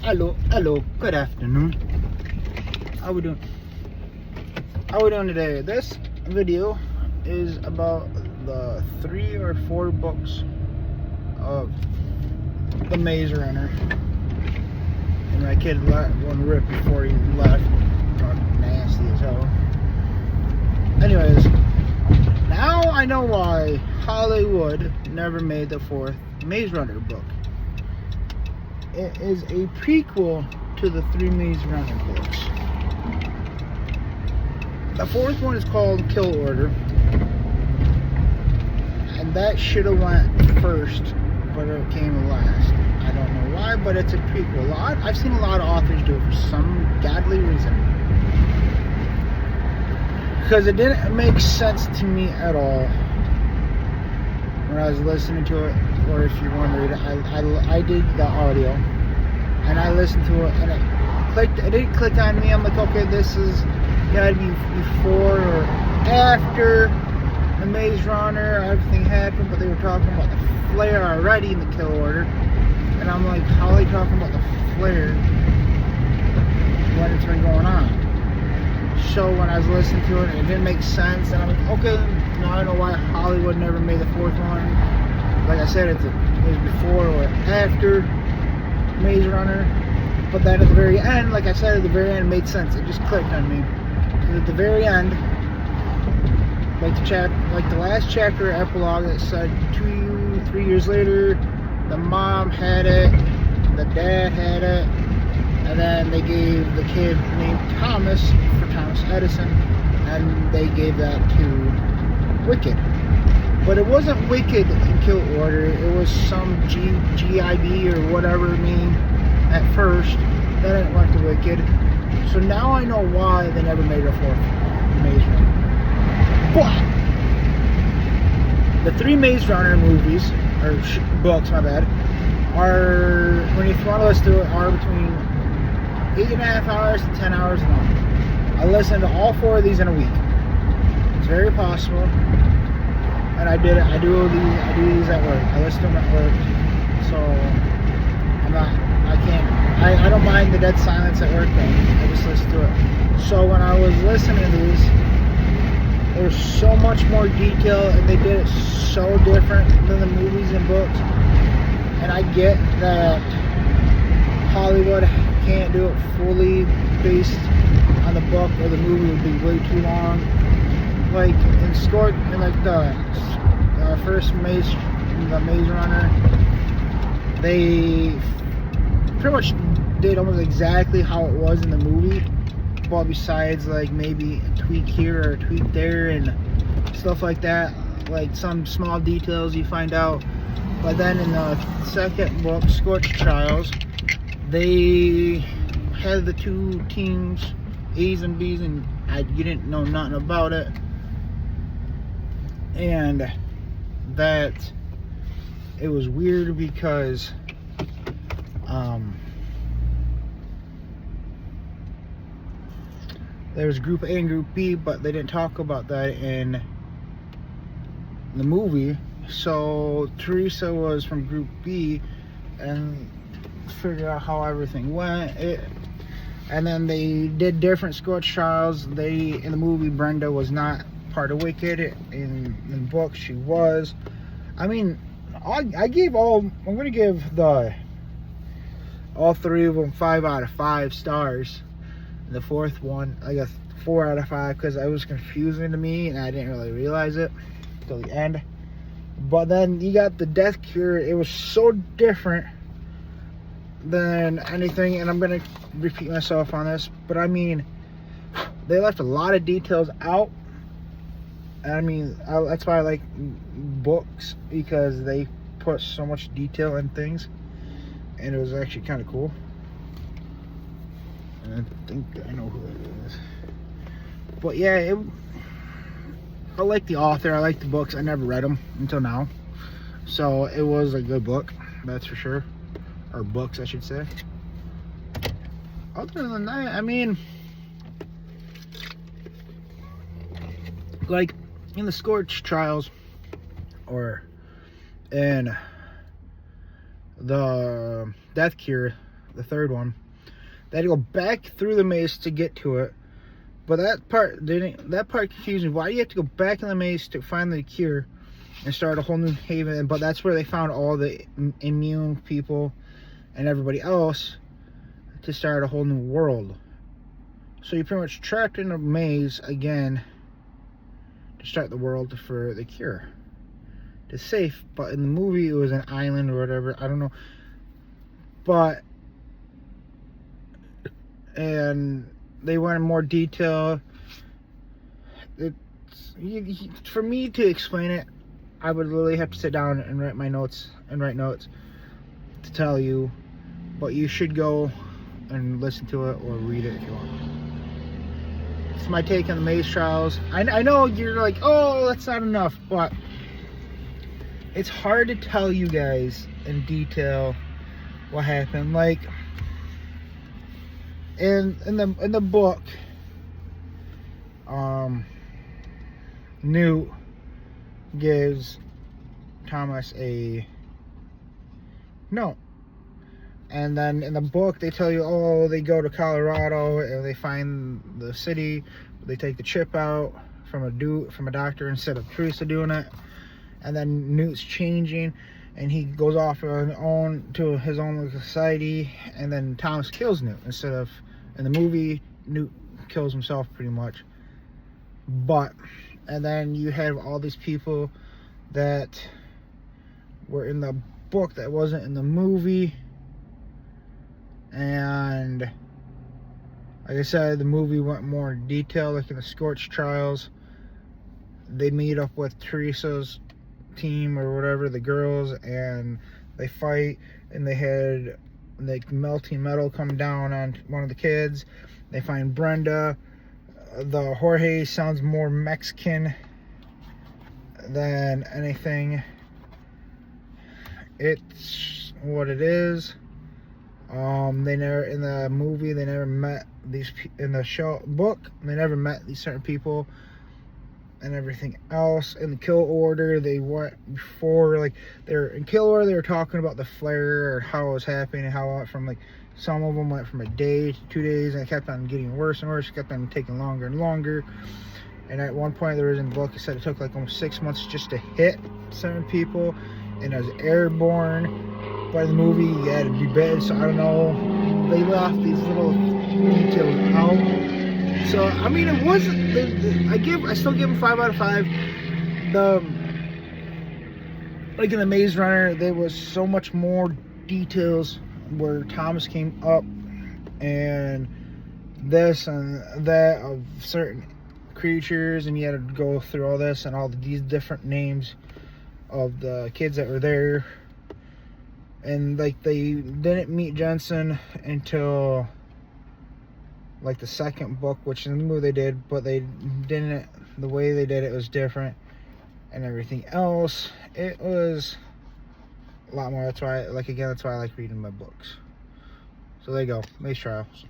hello, good afternoon. How we doing? How we doing today? This video is about the 3 or 4 books of The Maze Runner. And my kid let one rip before he left. Nasty as hell. Anyways, now I know why Hollywood never made the 4th Maze Runner book. It is a prequel to the 3 Maze Runner books. The 4th one is called Kill Order, and that should have went first, but it came last. I don't know why, but it's a prequel. I've seen a lot of authors do it for some godly reason, because it didn't make sense to me at all when I was listening to it. Or if you want to read it, I did the audio and I listened to it, and it didn't click on me. I'm like, okay, this is gotta be before or after the Maze Runner, everything happened, but they were talking about the flare already in the Kill Order, and I'm like, how are they talking about the flare when it's been going on? So when I was listening to it, it didn't make sense, and I'm like, okay, now I know why Hollywood never made the 4th one. Like I said, it was before or after Maze Runner. But then at the very end, like I said, at the very end, it made sense. It just clicked on me. And at the very end, like the last chapter epilogue, it said 2-3 years later, the mom had it, the dad had it, and then they gave the kid named Thomas for Thomas Edison, and they gave that to Wicked. But it wasn't Wicked in Kill Order, it was some GIB or whatever name at first. Then it went to Wicked. So now I know why they never made a 4th Maze Runner. But the 3 Maze Runner movies, or books, my bad, are, when you want to listen to it, are between 8.5 hours to 10 hours long. I listened to all 4 of these in a week. It's very possible. And I did it. I do these at work. I listen to them at work. So I don't mind the dead silence at work though. I just listen to it. So when I was listening to these, there was so much more detail, and they did it so different than the movies and books. And I get that Hollywood can't do it fully based on the book, or the movie would be way too long. Like in the first Maze Runner, they pretty much did almost exactly how it was in the movie, but besides like maybe a tweak here or a tweak there and stuff like that, like some small details you find out. But then in the second book, Scorched Trials, they had the 2 teams, A's and B's, and you didn't know nothing about it. And that it was weird because there was Group A and Group B, but they didn't talk about that in the movie. So Teresa was from Group B and figured out how everything went. And then they did different Scorched Trials. In the movie, Brenda was not part of Wicked. In the book, she was. I mean, I'm gonna give all 3 of them 5 out of 5 stars. The 4th one, I got 4 out of 5 because it was confusing to me and I didn't really realize it till the end. But then you got the Death Cure. It was so different than anything, and I'm gonna repeat myself on this, but I mean, they left a lot of details out. I mean, that's why I like books, because they put so much detail in things, and it was actually kind of cool. And I think I know who it is. But yeah, I like the author. I like the books. I never read them until now, so it was a good book, that's for sure. Or books, I should say. Other than that, I mean, like in the Scorched Trials, or in the Death Cure, the third one. They had to go back through the maze to get to it. But that part confused me. Why do you have to go back in the maze to find the cure and start a whole new haven? But that's where they found all the immune people and everybody else to start a whole new world. So you're pretty much trapped in a maze again to start the world for the cure. It's safe, but in the movie it was an island or whatever. I don't know. But and they went in more detail. For me to explain it, I would literally have to sit down and write notes to tell you. But you should go and listen to it or read it if you want. It's my take on the Maze Trials. I know you're like, oh, that's not enough, but it's hard to tell you guys in detail what happened. Like in the book, Newt gives Thomas a note. And then in the book, they tell you, oh, they go to Colorado and they find the city. They take the chip out from a doctor instead of Teresa doing it. And then Newt's changing, and he goes off to his own society. And then Thomas kills Newt instead of in the movie. Newt kills himself pretty much. And then you have all these people that were in the book that wasn't in the movie. And like I said, the movie went more in detail, like in the Scorch Trials. They meet up with Teresa's team or whatever, the girls, and they fight, and they had like melting metal come down on one of the kids. They find Brenda. The Jorge sounds more Mexican than anything. It's what it is. They never, in the movie, they never met these, in the book, they never met these certain people and everything else. In the kill order, they went before, like, they're in kill order, they were talking about the flare or how it was happening and how it went from, like, some of them went from a day to 2 days, and it kept on getting worse and worse, it kept on taking longer and longer. And at one point, there was in the book, it said it took like almost 6 months just to hit certain people, and it was airborne. But in the movie, you had to be bed, so I don't know. They left these little details out. So I mean, it wasn't. I still give them 5 out of 5. Like in the Maze Runner, there was so much more details where Thomas came up and this and that of certain creatures, and you had to go through all this and all these different names of the kids that were there. And like they didn't meet Jensen until like the second book, which in the movie they did, but they didn't, the way they did it was different and everything else. It was a lot more. That's why, like, again, that's why I like reading my books. So there you go, Maze Trials.